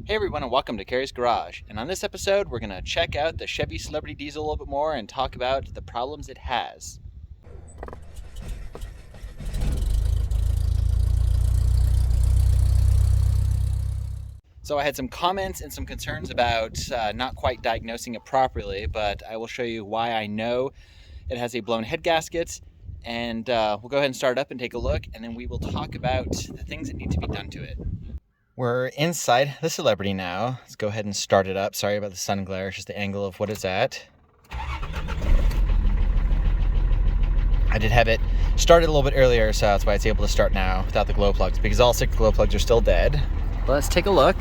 Hey everyone, and welcome to Carysgarage. And on this episode, we're going to check out the Chevy Celebrity Diesel a little bit more and talk about the problems it has. So I had some comments and some concerns about not quite diagnosing it properly, but I will show you why I know it has a blown head gasket. And we'll go ahead and start it up and take a look, and then we will talk about the things that need to be done to it. We're inside the Celebrity now. Let's go ahead and start it up. Sorry about the sun glare, it's just the angle of what it's at. I did have it started a little bit earlier, so that's why it's able to start now without the glow plugs, because all 6 glow plugs are still dead. Let's take a look.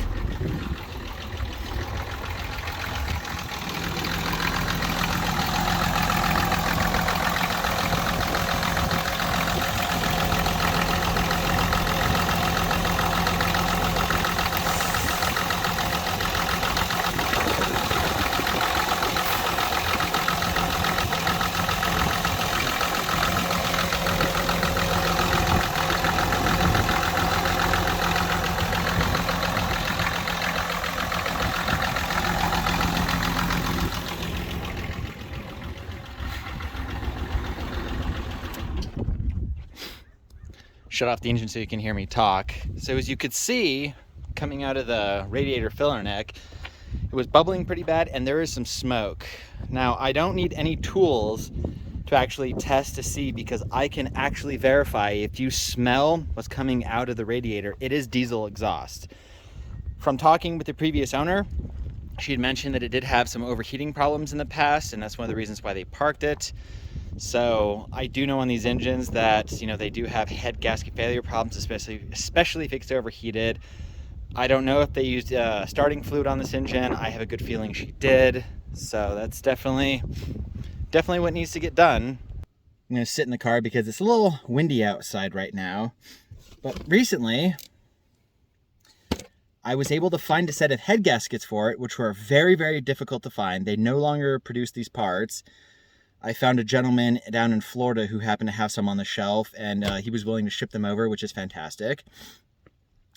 Shut off the engine so you can hear me talk. So as you could see, coming out of the radiator filler neck, it was bubbling pretty bad and there is some smoke. Now, I don't need any tools to actually test to see, because I can actually verify if you smell what's coming out of the radiator, it is diesel exhaust. From talking with the previous owner, she had mentioned that it did have some overheating problems in the past, and that's one of the reasons why they parked it. So I do know on these engines that, they do have head gasket failure problems, especially if it's overheated. I don't know if they used starting fluid on this engine. I have a good feeling she did. So that's definitely what needs to get done. I'm gonna sit in the car because it's a little windy outside right now. But recently, I was able to find a set of head gaskets for it, which were very, very difficult to find. They no longer produce these parts. I found a gentleman down in Florida who happened to have some on the shelf, and he was willing to ship them over, which is fantastic.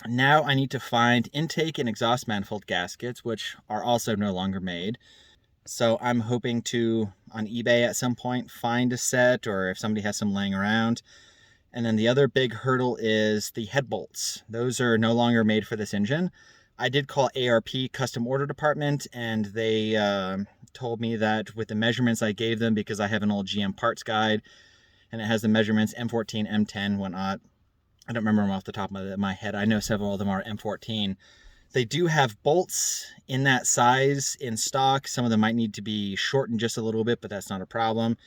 Now I need to find intake and exhaust manifold gaskets, which are also no longer made. So I'm hoping to, on eBay at some point, find a set, or if somebody has some laying around. And then the other big hurdle is the head bolts. Those are no longer made for this engine. I did call ARP custom order department, and they told me that with the measurements I gave them, because I have an old GM parts guide and it has the measurements M14, M10, whatnot. I don't remember them off the top of my head. I know several of them are M14. They do have bolts in that size in stock. Some of them might need to be shortened just a little bit, but that's not a problem.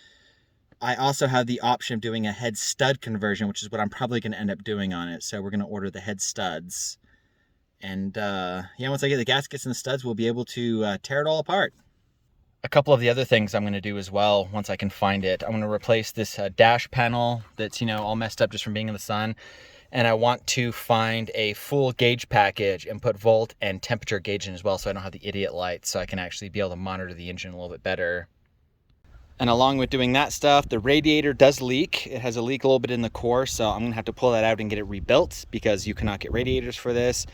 I also have the option of doing a head stud conversion, which is what I'm probably going to end up doing on it. So we're going to order the head studs. And once I get the gaskets and the studs, we'll be able to tear it all apart. A couple of the other things I'm going to do as well, once I can find it, I'm going to replace this dash panel that's, all messed up just from being in the sun. And I want to find a full gauge package and put volt and temperature gauge in as well, so I don't have the idiot lights, so I can actually be able to monitor the engine a little bit better. And along with doing that stuff, the radiator does leak. It has a leak a little bit in the core, so I'm going to have to pull that out and get it rebuilt, because you cannot get radiators for this.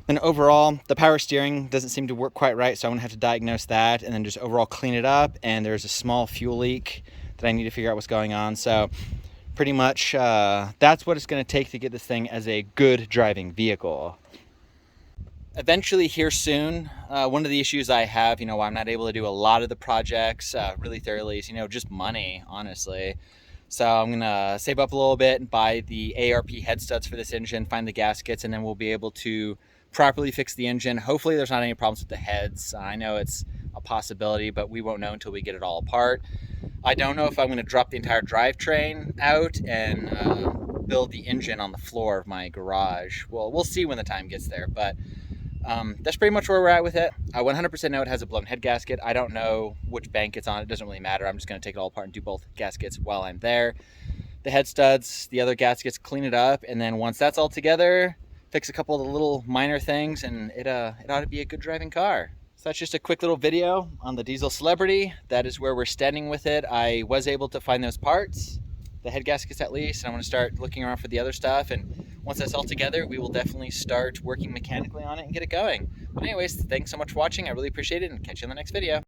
And overall, the power steering doesn't seem to work quite right, so I'm gonna have to diagnose that and then just overall clean it up. And there's a small fuel leak that I need to figure out what's going on. So pretty much that's what it's gonna take to get this thing as a good driving vehicle. Eventually here soon, one of the issues I have, why I'm not able to do a lot of the projects really thoroughly is, just money, honestly. So I'm gonna save up a little bit and buy the ARP head studs for this engine, find the gaskets, and then we'll be able to properly fix the engine. Hopefully there's not any problems with the heads. I know it's a possibility, but we won't know until we get it all apart. I don't know if I'm going to drop the entire drivetrain out and build the engine on the floor of my garage. Well, we'll see when the time gets there, but that's pretty much where we're at with it. I 100% know it has a blown head gasket. I don't know which bank it's on. It doesn't really matter. I'm just going to take it all apart and do both gaskets while I'm there. The head studs, the other gaskets, clean it up, and then once that's all together, fix a couple of the little minor things, and it ought to be a good driving car. So that's just a quick little video on the Diesel Celebrity. That is where we're standing with it. I was able to find those parts, the head gaskets at least, and I'm going to start looking around for the other stuff. And once that's all together, we will definitely start working mechanically on it and get it going. But anyways, thanks so much for watching. I really appreciate it, and catch you in the next video.